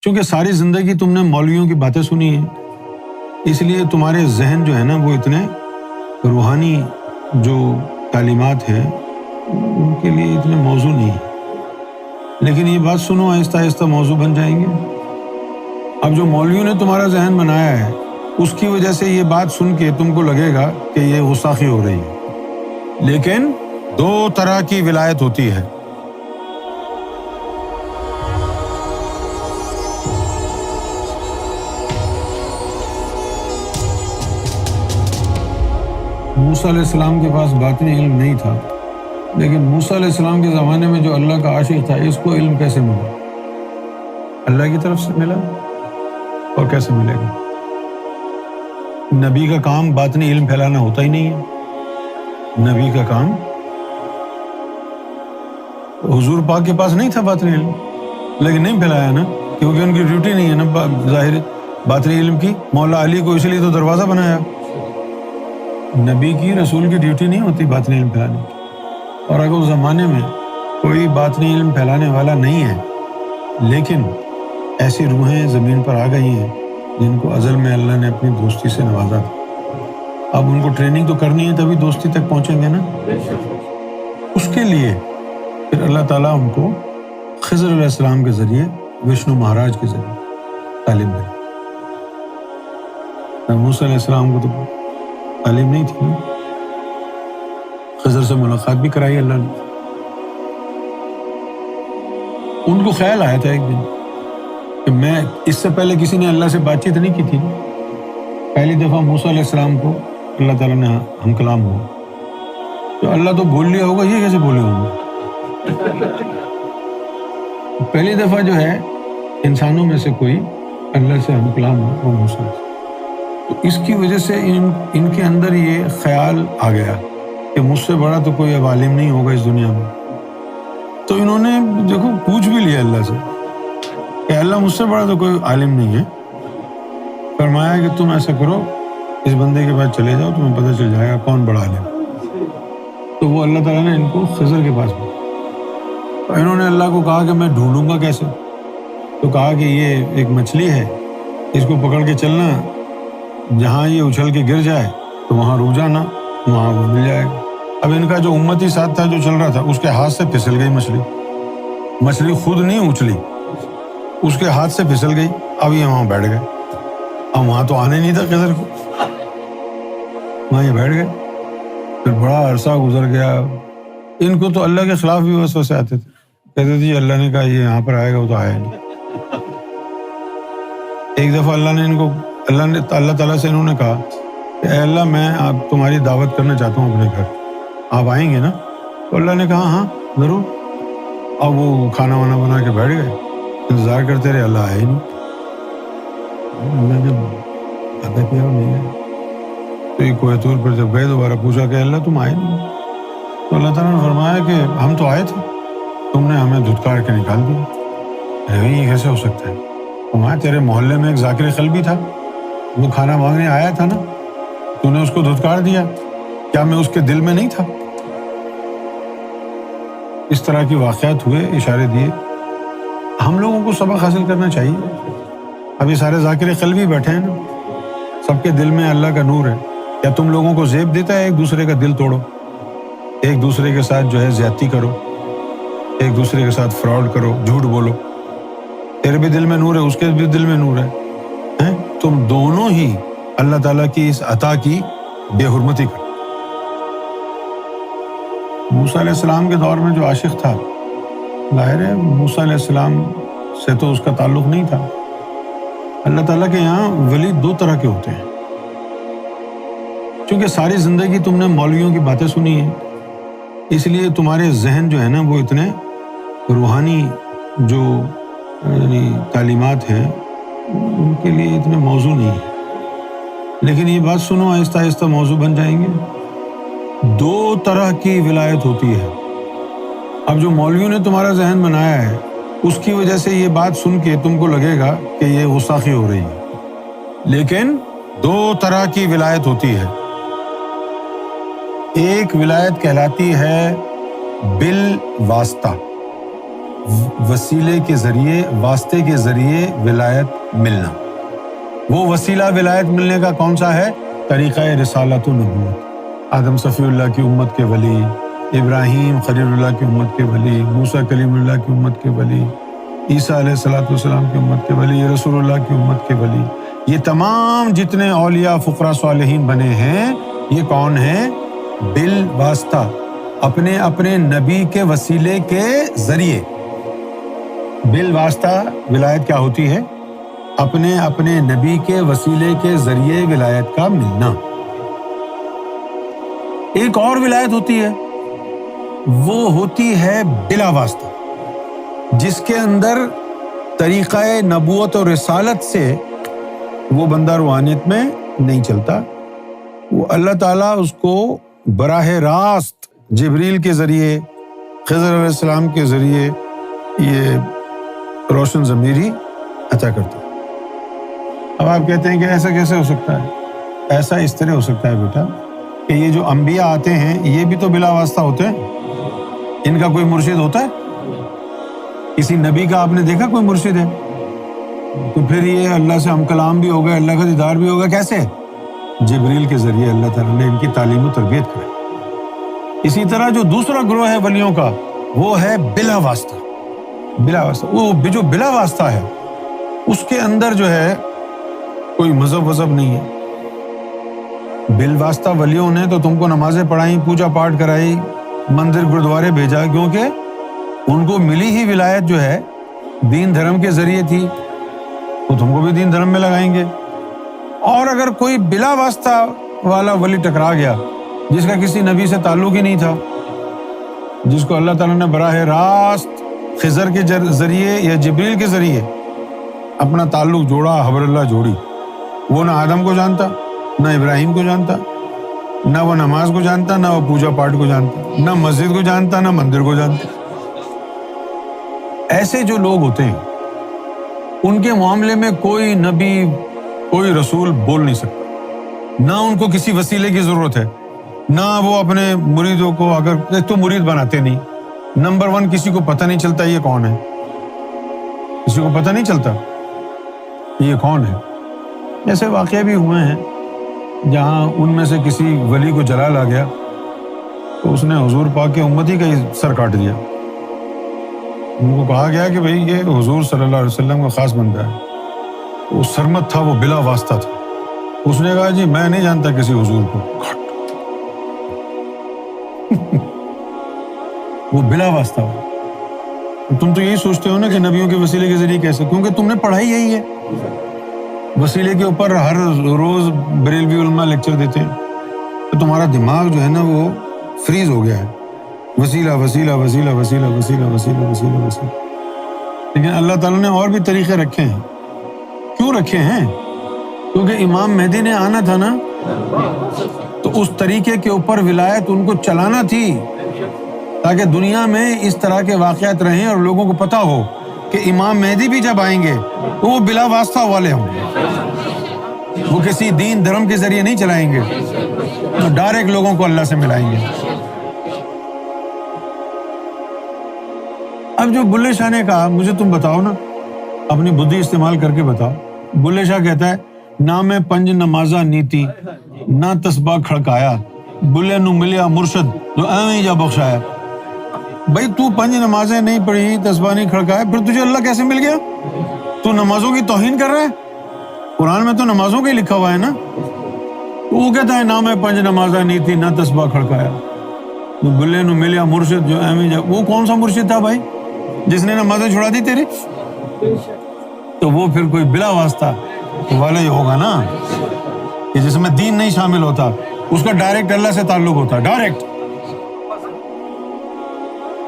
چونکہ ساری زندگی تم نے مولویوں کی باتیں سنی ہیں، اس لیے تمہارے ذہن جو ہے نا وہ اتنے روحانی جو تعلیمات ہیں ان کے لیے اتنے موضوع نہیں ہیں۔ لیکن یہ بات سنو، آہستہ آہستہ موضوع بن جائیں گے۔ اب جو مولویوں نے تمہارا ذہن بنایا ہے اس کی وجہ سے یہ بات سن کے تم کو لگے گا کہ یہ گستاخی ہو رہی ہے، لیکن دو طرح کی ولایت ہوتی ہے۔ موسیٰ علیہ السلام کے پاس باطنی علم نہیں تھا، لیکن موسیٰ علیہ السلام کے زمانے میں جو اللہ کا عاشق تھا اس کو علم کیسے ملا؟ اللہ کی طرف سے ملا، اور کیسے ملے گا؟ نبی کا کام باطنی علم پھیلانا ہوتا ہی نہیں ہے۔ نبی کا کام، حضور پاک کے پاس نہیں تھا باطنی علم، لیکن نہیں پھیلایا نا، کیونکہ ان کی ڈیوٹی نہیں ہے نا ظاہر باطنی علم کی۔ مولا علی کو اس لیے تو دروازہ بنایا۔ نبی کی، رسول کی ڈیوٹی نہیں ہوتی باطنی علم پھیلانے کی۔ اور اگر اس زمانے میں کوئی باطنی علم پھیلانے والا نہیں ہے، لیکن ایسی روحیں زمین پر آ گئی ہیں جن کو ازل میں اللہ نے اپنی دوستی سے نوازا تھا، اب ان کو ٹریننگ تو کرنی ہے تبھی دوستی تک پہنچیں گے نا۔ اس کے لیے پھر اللہ تعالیٰ ان کو خضر علیہ السلام کے ذریعے، وشنو مہاراج کے ذریعے تعلیم دی۔ موسیٰ علیہ السلام کو تو تعلیم نہیں تھی، خضر سے ملاقات بھی کرائی اللہ نے۔ ان کو خیال آیا تھا ایک دن کہ میں، اس سے پہلے کسی نے اللہ سے بات چیت نہیں کی تھی، پہلی دفعہ موسیٰ علیہ السلام کو اللہ تعالیٰ نے ہم کلام ہوا، تو اللہ تو بول لیا ہوگا، یہ کیسے بولے ہوں گے؟ پہلی دفعہ جو ہے انسانوں میں سے کوئی اللہ سے ہم کلام ہوا، وہ موسیٰ، تو اس کی وجہ سے ان کے اندر یہ خیال آ گیا کہ مجھ سے بڑا تو کوئی اب عالم نہیں ہوگا اس دنیا میں۔ تو انہوں نے دیکھو پوچھ بھی لیا اللہ سے کہ اللہ مجھ سے بڑا تو کوئی عالم نہیں ہے۔ فرمایا کہ تم ایسا کرو، اس بندے کے پاس چلے جاؤ، تمہیں پتہ چل جائے گا کون بڑا عالم۔ تو وہ اللہ تعالیٰ نے ان کو خضر کے پاس بھیجا۔ انہوں نے اللہ کو کہا کہ میں ڈھونڈوں گا کیسے؟ تو کہا کہ یہ ایک مچھلی ہے، اس کو پکڑ کے چلنا، جہاں یہ اچھل کے گر جائے تو وہاں رک جانا، وہاں وہ مل جائے گا۔ اب ان کا جو امتی ساتھ تھا جو چل رہا تھا، اس کے ہاتھ سے پھسل گئی مچھلی۔ مچھلی خود نہیں اچھلی، اس کے ہاتھ سے پھسل گئی۔ اب یہ وہاں بیٹھ گئے، اب وہاں تو آنے نہیں تھا خضر کو، وہاں یہ بیٹھ گئے۔ پھر بڑا عرصہ گزر گیا، ان کو تو اللہ کے خلاف بھی وسوسے آتے تھے، کہتے تھے اللہ نے کہا یہ یہاں پر آئے گا، وہ تو آیا نہیں۔ ایک دفعہ اللہ تعالیٰ سے انہوں نے کہا کہ اے اللہ میں آپ تمہاری دعوت کرنا چاہتا ہوں اپنے گھر، آپ آئیں گے نا؟ تو اللہ نے کہا ہاں ضرور۔ اب وہ کھانا وانا بنا کے بیٹھ گئے، انتظار کرتے رہے، اللہ آیا ہی نہیں۔ اللہ نے وعدہ کیا اور نہیں آیا، تو یہ کوہ طور پر جب گئے دوبارہ پوچھا کہ اللہ تم آئے نہیں؟ تو اللہ تعالیٰ نے فرمایا کہ ہم تو آئے تھے، تم نے ہمیں دھتکار کے نکال دیا۔ یہ کیسے ہو سکتا ہے؟ وہاں تیرے محلے میں ایک ذاکر قلبی تھا، وہ کھانا مانگنے آیا تھا نا، تو نے اس کو دھتکار دیا، کیا میں اس کے دل میں نہیں تھا؟ اس طرح کی واقعات ہوئے، اشارے دیے۔ ہم لوگوں کو سبق حاصل کرنا چاہیے۔ اب یہ سارے ذاکر قلبی بیٹھے ہیں نا، سب کے دل میں اللہ کا نور ہے۔ کیا تم لوگوں کو زیب دیتا ہے ایک دوسرے کا دل توڑو، ایک دوسرے کے ساتھ جو ہے زیادتی کرو، ایک دوسرے کے ساتھ فراڈ کرو، جھوٹ بولو؟ تیرے بھی دل میں نور ہے، اس کے بھی دل میں نور ہے، تم دونوں ہی اللہ تعالیٰ کی اس عطا کی بے حرمتی کرو۔ موسیٰ علیہ السلام کے دور میں جو عاشق تھا، ظاہر ہے موسیٰ علیہ السلام سے تو اس کا تعلق نہیں تھا۔ اللہ تعالیٰ کے یہاں ولی دو طرح کے ہوتے ہیں۔ چونکہ ساری زندگی تم نے مولویوں کی باتیں سنی ہیں، اس لیے تمہارے ذہن جو ہے نا وہ اتنے روحانی جو تعلیمات ہیں ان کے لیے اتنے موضوع نہیں ہے۔ لیکن یہ بات سنو، آہستہ آہستہ موضوع بن جائیں گے۔ دو طرح کی ولایت ہوتی ہے۔ اب جو مولویوں نے تمہارا ذہن بنایا ہے اس کی وجہ سے یہ بات سن کے تم کو لگے گا کہ یہ گستاخی ہو رہی ہے، لیکن دو طرح کی ولایت ہوتی ہے۔ ایک ولایت کہلاتی ہے بالواسطہ، وسیلے کے ذریعے، واسطے کے ذریعے ولایت ملنا۔ وہ وسیلہ ولایت ملنے کا کون سا ہے؟ طریقہ رسالت و نبوت۔ آدم صفی اللہ کی امت کے ولی، ابراہیم خلیل اللہ کی امت کے ولی، موسیٰ کلیم اللہ کی امت کے ولی، عیسیٰ علیہ الصلوۃ والسلام کی امت کے ولی، رسول اللہ کی امت کے ولی، یہ تمام جتنے اولیاء فقراء صالحین بنے ہیں، یہ کون ہیں؟ بالواسطہ، اپنے اپنے نبی کے وسیلے کے ذریعے۔ بالواسطہ ولایت کیا ہوتی ہے؟ اپنے اپنے نبی کے وسیلے کے ذریعے ولایت کا ملنا۔ ایک اور ولایت ہوتی ہے، وہ ہوتی ہے بلا واسطہ، جس کے اندر طریقہ نبوت اور رسالت سے وہ بندہ روحانیت میں نہیں چلتا، وہ اللہ تعالیٰ اس کو براہ راست جبریل کے ذریعے، خضر علیہ السلام کے ذریعے یہ روشن ضمیری عطا کرتا ہے۔ اب آپ کہتے ہیں کہ ایسا کیسے ہو سکتا ہے؟ ایسا اس طرح ہو سکتا ہے بیٹا کہ یہ جو انبیاء آتے ہیں یہ بھی تو بلا واسطہ ہوتے ہیں، ان کا کوئی مرشد ہوتا ہے؟ کسی نبی کا آپ نے دیکھا کوئی مرشد ہے؟ تو پھر یہ اللہ سے ہم کلام بھی ہوگا، اللہ کا دیدار بھی ہوگا، کیسے؟ جبریل کے ذریعے اللہ تعالیٰ نے ان کی تعلیم و تربیت کرائی۔ اسی طرح جو دوسرا گروہ ہے ولیوں کا، وہ ہے بلا واسطہ۔ بلا واسطہ، وہ جو بلا واسطہ ہے اس کے اندر جو ہے کوئی مذہب وذہب نہیں ہے۔ بالواسطہ ولیوں نے تو تم کو نمازیں پڑھائیں، پوجا پاٹ کرائی، مندر گردوارے بھیجا، کیونکہ ان کو ملی ہی ولایت جو ہے دین دھرم کے ذریعے تھی، تو تم کو بھی دین دھرم میں لگائیں گے۔ اور اگر کوئی بلا واسطہ والا ولی ٹکرا گیا جس کا کسی نبی سے تعلق ہی نہیں تھا، جس کو اللہ تعالیٰ نے براہ راست خضر کے ذریعے یا جبریل کے ذریعے اپنا تعلق جوڑا، حبر اللہ جوڑی، وہ نہ آدم کو جانتا، نہ ابراہیم کو جانتا، نہ وہ نماز کو جانتا، نہ وہ پوجا پاٹ کو جانتا، نہ مسجد کو جانتا، نہ مندر کو جانتا۔ ایسے جو لوگ ہوتے ہیں ان کے معاملے میں کوئی نبی، کوئی رسول بول نہیں سکتا، نہ ان کو کسی وسیلے کی ضرورت ہے، نہ وہ اپنے مریدوں کو، اگر ایک تو مرید بناتے نہیں، نمبر 1 کسی کو پتہ نہیں چلتا یہ کون ہے، کسی کو پتہ نہیں چلتا یہ کون ہے۔ ایسے واقعے بھی ہوئے ہیں جہاں ان میں سے کسی ولی کو جلال آ گیا تو اس نے حضور پاک کے امتی کا ہی سر کاٹ دیا۔ ان کو کہا گیا کہ بھئی یہ حضور صلی اللہ علیہ وسلم کا خاص بندہ ہے، وہ سرمت تھا، وہ بلا واسطہ تھا۔ اس نے کہا جی میں نہیں جانتا کسی حضور کو، وہ بلا واسطہ ہو۔ تم تو یہی سوچتے ہو نا کہ نبیوں کے وسیلے کے ذریعے کیسے، کیونکہ تم نے پڑھائی یہی ہے، وسیلے کے اوپر ہر روز بریلوی علماء لیکچر دیتے ہیں، تو تمہارا دماغ جو ہے نا وہ فریز ہو گیا ہے، وسیلہ وسیلہ وسیلہ وسیلہ وسیلہ وسیلہ وسیلہ وسیلہ۔ لیکن اللہ تعالیٰ نے اور بھی طریقے رکھے ہیں۔ کیوں رکھے ہیں؟ کیونکہ امام مہدی نے آنا تھا نا، تو اس طریقے کے اوپر ولایت ان کو چلانا تھی تاکہ دنیا میں اس طرح کے واقعات رہیں اور لوگوں کو پتہ ہو کہ امام مہدی بھی جب آئیں گے تو وہ بلا واسطہ والے ہوں گے، وہ کسی دین دھرم کے ذریعے نہیں چلائیں گے، وہ ڈائریکٹ لوگوں کو اللہ سے ملائیں گے۔ اب جو بلے شاہ نے کہا، مجھے تم بتاؤ نا، اپنی بدھی استعمال کر کے بتاؤ۔ بلے شاہ کہتا ہے نہ میں پنج نمازہ نیتی، نہ تسبیح کھڑکایا، بلے نو ملیا مرشد جو ایویں جا بخشایا۔ بھائی تو 5 نمازیں نہیں پڑھی، تسبیح نہیں کھڑکایا، پھر تجھے اللہ کیسے مل گیا؟ تو نمازوں کی توہین کر رہا ہے، قرآن میں تو نمازوں کا ہی لکھا ہوا ہے نا۔ وہ کہتا ہے نہ میں 5 نمازیں نیتی، نہ تسبیح کھڑکایا، تو بلے نو ملیا مرشد جو ایویں جا۔ وہ کون سا مرشد تھا بھائی جس نے نمازیں چھڑا دی تیری؟ تو وہ پھر کوئی بلا واسطہ والا ہی ہوگا نا، کہ جس میں دین نہیں شامل ہوتا، اس کا ڈائریکٹ اللہ سے تعلق ہوتا ہے، ڈائریکٹ۔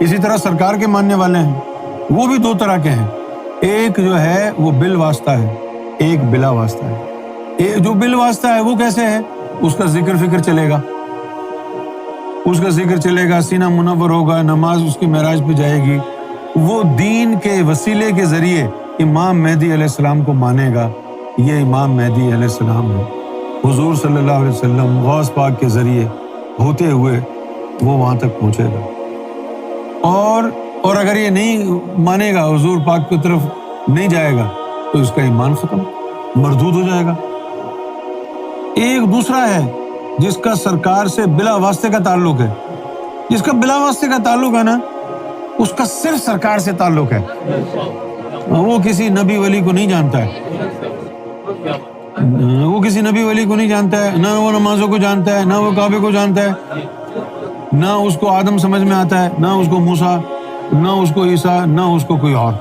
اسی طرح سرکار کے ماننے والے ہیں، وہ بھی 2 طرح کے ہیں، ایک جو ہے وہ بال واسطہ ہے، ایک بلا واسطہ ہے۔ جو بال واسطہ ہے وہ کیسے ہے؟ اس کا ذکر فکر چلے گا، اس کا ذکر چلے گا، سینہ منور ہوگا، نماز اس کی معراج پہ جائے گی، وہ دین کے وسیلے کے ذریعے امام مہدی علیہ السلام کو مانے گا، یہ امام مہدی علیہ السلام ہے، حضور صلی اللہ علیہ وسلم غوث پاک کے ذریعے ہوتے ہوئے وہ وہاں تک پہنچے گا۔ اور اور اگر یہ نہیں مانے گا، حضور پاک کی طرف نہیں جائے گا، تو اس کا ایمان ختم، مردود ہو جائے گا۔ ایک دوسرا ہے جس کا سرکار سے بلا واسطے کا تعلق ہے، جس کا بلا واسطے کا تعلق ہے نا، اس کا صرف سرکار سے تعلق ہے، وہ کسی نبی ولی کو نہیں جانتا ہے، وہ کسی نبی ولی کو نہیں جانتا ہے، نہ وہ نمازوں کو جانتا ہے، نہ وہ کعبے کو جانتا ہے، نہ اس کو آدم سمجھ میں آتا ہے، نہ اس کو موسیٰ، نہ اس کو عیسیٰ، نہ اس کو کوئی اور۔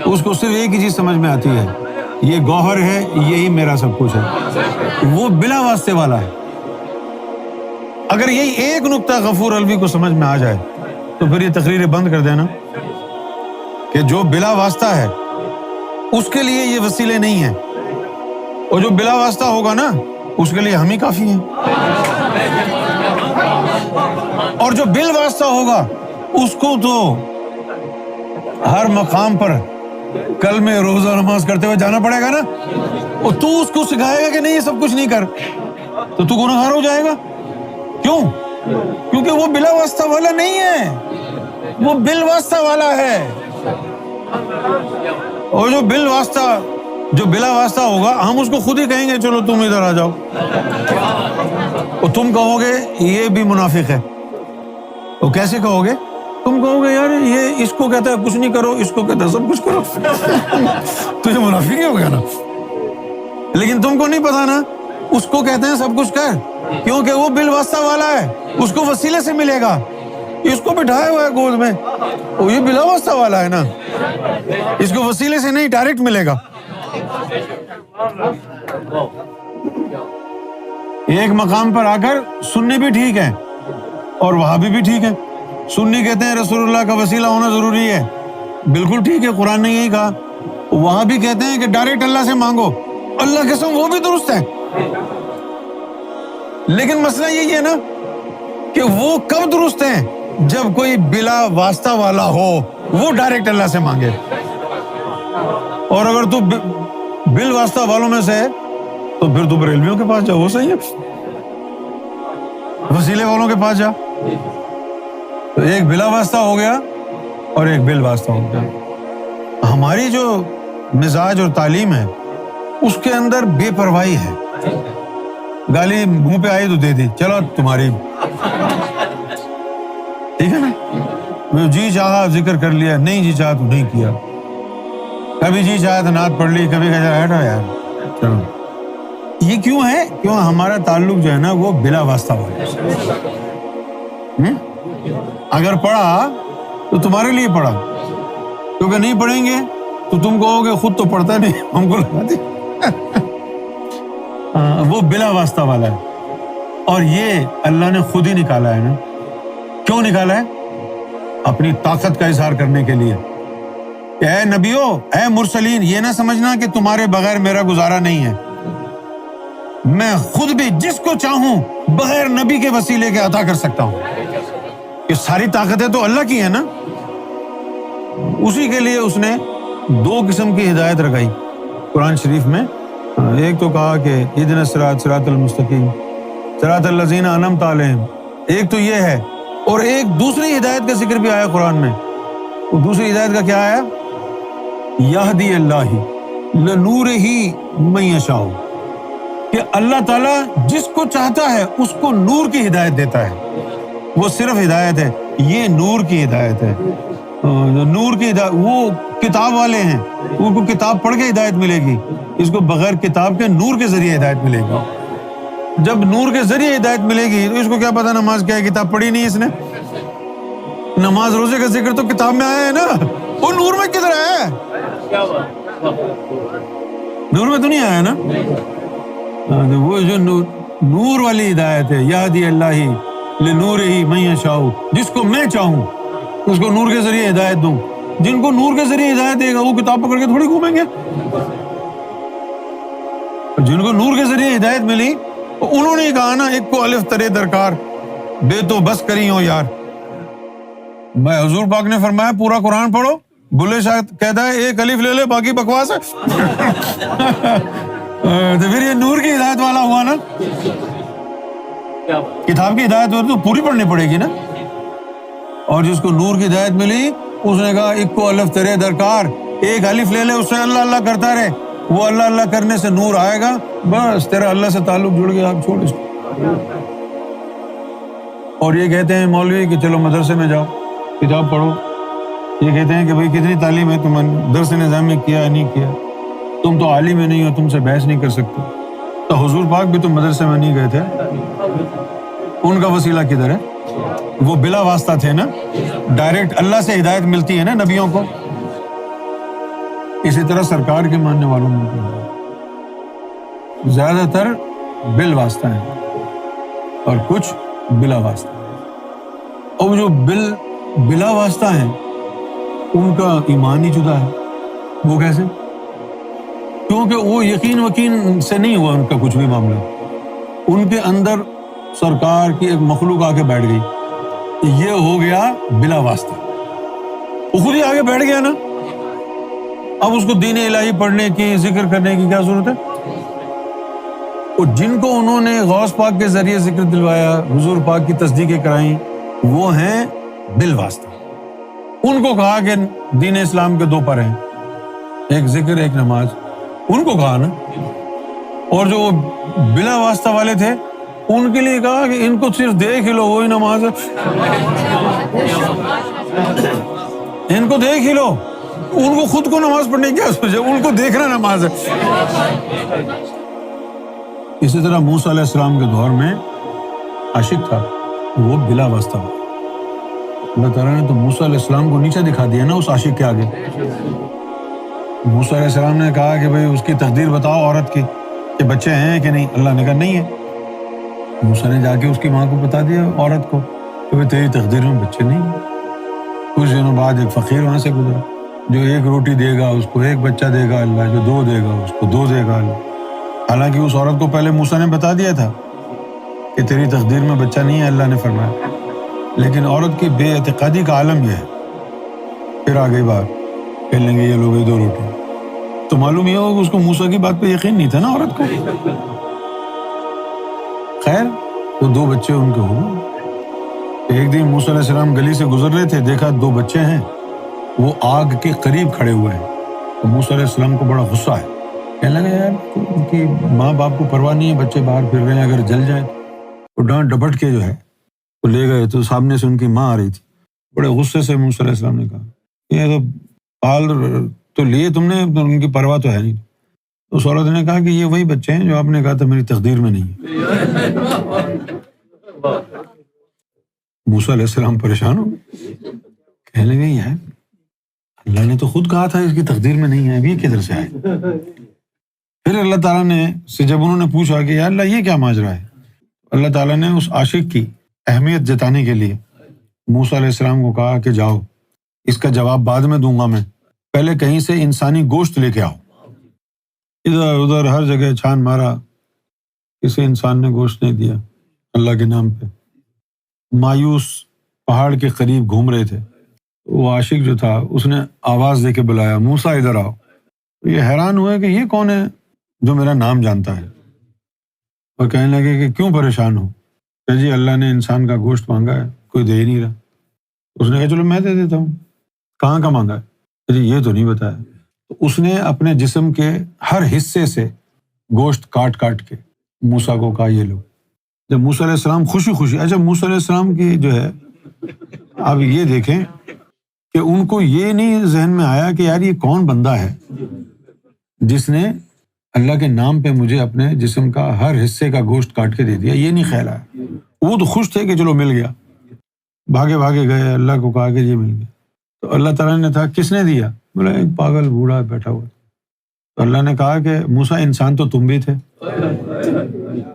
اس کو صرف ایک ہی چیز سمجھ میں آتی ہے، یہ گوہر ہے، یہی میرا سب کچھ ہے، وہ بلا واسطے والا ہے۔ اگر یہی ایک نقطہ غفور الوی کو سمجھ میں آ جائے تو پھر یہ تقریریں بند کر دینا کہ جو بلا واسطہ ہے اس کے لیے یہ وسیلے نہیں ہیں، اور جو بلا واسطہ ہوگا نا اس کے لیے ہم ہی کافی ہیں، اور جو بال واسطہ ہوگا اس کو تو ہر مقام پر کلمے روزہ نماز کرتے ہوئے جانا پڑے گا نا، اور تو اس کو سکھائے گا کہ نہیں یہ سب کچھ نہیں کر، تو گنہگار ہو جائے گا۔ کیوں؟ کیونکہ وہ بلا واسطہ والا نہیں ہے، وہ بال واسطہ والا ہے، اور جو بلا واسطہ ہوگا ہم اس کو خود ہی کہیں گے چلو تم ادھر آ جاؤ، اور تم کہو گے یہ بھی منافق ہے۔ تو کیسے کہو گے؟ تم کہو گے یار یہ اس کو کہتا ہے کچھ نہیں کرو، اس کو کہتا ہے سب کچھ کرو، تو یہ منافق ہی ہو گیا نا۔ لیکن تم کو نہیں پتا نا، اس کو کہتے ہیں سب کچھ کر، کیونکہ وہ بال واسطہ والا ہے، اس کو وسیلے سے ملے گا، اس کو بٹھایا ہوا ہے گود میں، وہ یہ بلا واسطہ والا ہے نا، اس کو وسیلے سے نہیں ڈائریکٹ ملے گا۔ ایک مقام پر آ کر سنی بھی ٹھیک ہے اور وہابی بھی ٹھیک ہے۔ سنی کہتے ہیں رسول اللہ کا وسیلہ ہونا ضروری ہے، بالکل ٹھیک ہے، قرآن نے یہی کہا۔ وہابی کہتے ہیں کہ ڈائریکٹ اللہ سے مانگو، اللہ کے ساتھ وہ بھی درست ہے، لیکن مسئلہ یہی ہے نا کہ وہ کب درست ہیں؟ جب کوئی بلا واسطہ والا ہو، وہ ڈائریکٹ اللہ سے مانگے، اور اگر تو بال واسطہ والوں میں سے ہے تو پھر تو بریلویوں کے پاس جا، وہ صحیح ہے، وسیلے والوں کے پاس جا۔ تو ایک بلا واسطہ ہو گیا اور ایک بال واسطہ ہو گیا۔ ہماری جو مزاج اور تعلیم ہے اس کے اندر بے پرواہی ہے، گالی منہ پہ آئی تو دے دی، چلو تمہاری، ٹھیک ہے نا، جی چاہا ذکر کر لیا، نہیں جی چاہا تو نہیں کیا، کبھی جی چاہا تو نعت پڑھ لی، کبھی کہا ہٹو یار چلو۔ یہ کیوں ہے؟ کیوں ہمارا تعلق جو ہے نا وہ بلا واسطہ ہوا ہے۔ اگر پڑھا تو تمہارے لیے پڑھا، کیونکہ نہیں پڑھیں گے تو تم کہو گے خود تو پڑھتا نہیں، ہم کو لگا دی۔ وہ بلا واسطہ والا ہے، اور یہ اللہ نے خود ہی نکالا ہے نا۔ کیوں نکالا ہے؟ اپنی طاقت کا اظہار کرنے کے لیے کہ اے نبیو، اے مرسلین، یہ نہ سمجھنا کہ تمہارے بغیر میرا گزارا نہیں ہے، میں خود بھی جس کو چاہوں بغیر نبی کے وسیلے کے عطا کر سکتا ہوں۔ یہ ساری طاقتیں تو اللہ کی ہیں نا، اسی کے لیے اس نے دو قسم کی ہدایت رکھائی قرآن شریف میں۔ ایک تو کہا کہ اہدنا الصراط صراط المستقیم صراط الذین انعمت علیہم، ایک تو یہ ہے، اور ایک دوسری ہدایت کا ذکر بھی آیا قرآن میں۔ وہ دوسری ہدایت کا کیا آیا؟ یہدی اللہ لنورہ من یشاء، کہ اللہ تعالیٰ جس کو چاہتا ہے اس کو نور کی ہدایت دیتا ہے۔ وہ صرف ہدایت ہے، یہ نور کی ہدایت ہے۔ نور کی ہدایت، وہ کتاب والے ہیں، ان کو کتاب پڑھ کے ہدایت ملے گی، اس کو بغیر کتاب کے نور کے ذریعے ہدایت ملے گی۔ جب نور کے ذریعے ہدایت ملے گی تو اس کو کیا پتا نماز کیا ہے، کتاب پڑھی نہیں اس نے۔ نماز روزے کا ذکر تو کتاب میں آیا ہے نا، وہ نور میں کدھر آیا ہے؟ نور میں تو نہیں آیا نا۔ وہ جو نور والی ہدایت ہے، یہدی اللہ لنورہ من یشاء، جس کو میں چاہوں اس کو نور کے ذریعے ہدایت دوں۔ جن کو نور کے ذریعے ہدایت دے گا وہ کتاب پکڑ کے تھوڑی گھومیں گے۔ جن کو نور کے ذریعے ہدایت ملی انہوں نے کہا نا ایک کو الف ترے درکار، بے تو بس کری ہو یار۔ میں حضور پاک نے فرمایا پورا قرآن پڑھو، بلے شاہ کہتا ہے ایک الف لے لے باقی بکواس ہے۔ تو پھر یہ نور کی ہدایت والا ہوا نا، کتاب کی ہدایت ہو تو پوری پڑھنی پڑے گی نا۔ اور جس کو نور کی ہدایت ملی اس نے کہا اکو الف تیرے درکار، ایک الف لے لے، اس سے اللہ اللہ کرتا رہے، وہ اللہ اللہ کرنے سے نور آئے گا، بس تیرا اللہ سے تعلق جڑ گیا، آپ چھوڑ اس کو۔ اور یہ کہتے ہیں مولوی کہ چلو مدرسے میں جاؤ، کتاب پڑھو، یہ کہتے ہیں کہ بھئی کتنی تعلیم ہے، تم درس نظام میں کیا نہیں کیا، تم تو عالم ہی نہیں ہو، تم سے بحث نہیں کر سکتے۔ تو حضور پاک بھی تو مدرسے میں نہیں گئے تھے، ان کا وسیلہ کدھر ہے؟ وہ بلا واسطہ تھے نا، ڈائریکٹ اللہ سے ہدایت ملتی ہے نا نبیوں کو۔ اسی طرح سرکار کے ماننے والوں میں زیادہ تر بل واسطہ ہیں اور کچھ بلا واسطہ ہیں، اور جو بلا واسطہ ہیں ان کا ایمان ہی جدا ہے۔ وہ کیسے؟ کیونکہ وہ یقین سے نہیں ہوا ان کا کچھ بھی معاملہ، ان کے اندر سرکار کی ایک مخلوق آ کے بیٹھ گئی، یہ ہو گیا بلا واسطہ، وہ خود ہی آگے بیٹھ گیا نا۔ اب اس کو دین الہی پڑھنے کی، ذکر کرنے کی کیا ضرورت ہے؟ اور جن کو انہوں نے غوث پاک کے ذریعے ذکر دلوایا، حضور پاک کی تصدیقیں کرائیں، وہ ہیں بل واسطہ۔ ان کو کہا کہ دین اسلام کے دو پر ہیں، ایک ذکر ایک نماز، ان کو کہا نا۔ اور جو بلا واسطہ والے تھے ان کے لیے کہا کہ ان کو صرف دیکھ ہی لو، وہی نماز ہے، ان کو دیکھ ہی لو، ان کو خود کو نماز پڑھنے کی کیا سوچے، ان کو دیکھنا نماز ہے۔ اسی طرح موسیٰ علیہ السلام کے دور میں عاشق تھا، وہ بلا واسطہ ہوا۔ اللہ تعالیٰ نے تو موسیٰ علیہ السلام کو نیچے دکھا دیا نا اس عاشق کے آگے۔ موسیٰ علیہ السلام نے کہا کہ بھئی اس کی تقدیر بتاؤ عورت کی، کہ بچے ہیں کہ نہیں؟ اللہ نے کہا نہیں ہے۔ موسیٰ نے جا کے اس کی ماں کو بتا دیا عورت کو کہ بھئی تیری تقدیر میں بچے نہیں ہیں۔ کچھ دنوں بعد ایک فقیر وہاں سے گزرا، جو ایک روٹی دے گا اس کو ایک بچہ دے گا اللہ، جو دو دے گا اس کو دو دے گا اللہ۔ حالانکہ اس عورت کو پہلے موسیٰ نے بتا دیا تھا کہ تیری تقدیر میں بچہ نہیں ہے، اللہ نے فرمایا، لیکن عورت کی بے اعتقادی کا عالم یہ ہے۔ پھر آ گئی بات، کہنے لگے یہ لوگ دو روٹی، تو معلوم یہ ہو کہ اس کو موسیٰ کی بات پہ یقین نہیں تھا نا عورت کو۔ خیر وہ دو بچے ان کے ہو گئے۔ ایک دن موسیٰ علیہ السلام گلی سے گزر رہے تھے، دیکھا دو بچے ہیں، وہ آگ کے قریب کھڑے ہوئے ہیں، تو موسیٰ علیہ السلام کو بڑا غصہ ہے، کہنے لگے یار ان کی ماں باپ کو پرواہ نہیں ہے، بچے باہر پھر رہے ہیں، اگر جل جائیں تو ڈانٹ ڈپٹ کے جو ہے وہ لے گئے، تو سامنے سے ان کی ماں آ رہی تھی، بڑے غصے سے موسیٰ علیہ السلام نے کہا یہ تو پال تو لیے تم نے، ان کی پرواہ تو ہے نہیں۔ اس عورت نے کہا کہ یہ وہی بچے ہیں جو آپ نے کہا تھا میری تقدیر میں نہیں ہے۔ موسیٰ علیہ السلام پریشان ہو، کہنے لگے یار اللہ نے تو خود کہا تھا اس کی تقدیر میں نہیں ہے، اب یہ کدھر سے آئے؟ پھر اللہ تعالیٰ نے سے جب انہوں نے پوچھا کہ یا اللہ یہ کیا ماجرا ہے، اللہ تعالیٰ نے اس عاشق کی اہمیت جتانے کے لیے موسیٰ علیہ السلام کو کہا کہ جاؤ، اس کا جواب بعد میں دوں گا میں، پہلے کہیں سے انسانی گوشت لے کے آؤ۔ ادھر ادھر ہر جگہ چھان مارا، کسی انسان نے گوشت نہیں دیا اللہ کے نام پہ۔ مایوس پہاڑ کے قریب گھوم رہے تھے، وہ عاشق جو تھا اس نے آواز دے کے بلایا موسیٰ ادھر آؤ۔ یہ حیران ہوئے کہ یہ کون ہے جو میرا نام جانتا ہے، اور کہنے لگے کہ کیوں پریشان ہو؟ کہ جی اللہ نے انسان کا گوشت مانگا ہے، کوئی دے ہی نہیں رہا۔ اس نے کہا چلو میں دے دیتا ہوں، کہاں کا مانگا ہے؟ جی یہ تو نہیں بتایا۔ تو اس نے اپنے جسم کے ہر حصے سے گوشت کاٹ کاٹ کے موسیٰ کو کہا یہ لو۔ جب موسیٰ علیہ السلام خوشی خوشی، اچھا موسیٰ علیہ السلام کی جو ہے اب یہ دیکھیں کہ ان کو یہ نہیں ذہن میں آیا کہ یار یہ کون بندہ ہے جس نے اللہ کے نام پہ مجھے اپنے جسم کا ہر حصے کا گوشت کاٹ کے دے دیا، یہ نہیں خیال آیا۔ وہ تو خوش تھے کہ چلو مل گیا، بھاگے بھاگے گئے، اللہ کو کہا کہ یہ مل گیا۔ تو اللہ تعالیٰ نے تھا کس نے دیا؟ بولا ایک پاگل بوڑھا بیٹھا ہوا۔ تو اللہ نے کہا کہ موسیٰ انسان تو تم بھی تھے،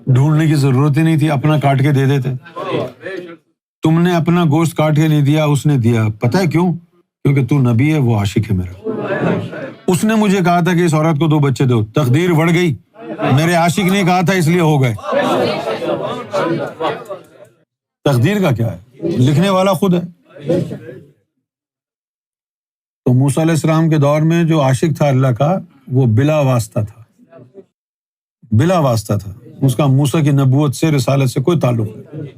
ڈھونڈنے کی ضرورت ہی نہیں تھی، اپنا کاٹ کے دے دیتے۔ تم نے اپنا گوشت کاٹ کے نہیں دیا، اس نے دیا۔ پتہ ہے کیوں؟ کیونکہ تو نبی ہے، وہ عاشق ہے میرا۔ اس نے مجھے کہا تھا کہ اس عورت کو دو بچے دو، تقدیر بڑھ گئی، میرے عاشق نے کہا تھا اس لیے ہو گئے۔ تقدیر کا کیا ہے، لکھنے والا خود ہے۔ تو موسیٰ علیہ السلام کے دور میں جو عاشق تھا اللہ کا، وہ بلا واسطہ تھا، بلا واسطہ تھا، اس کا موسیٰ کی نبوت سے، رسالت سے کوئی تعلق نہیں۔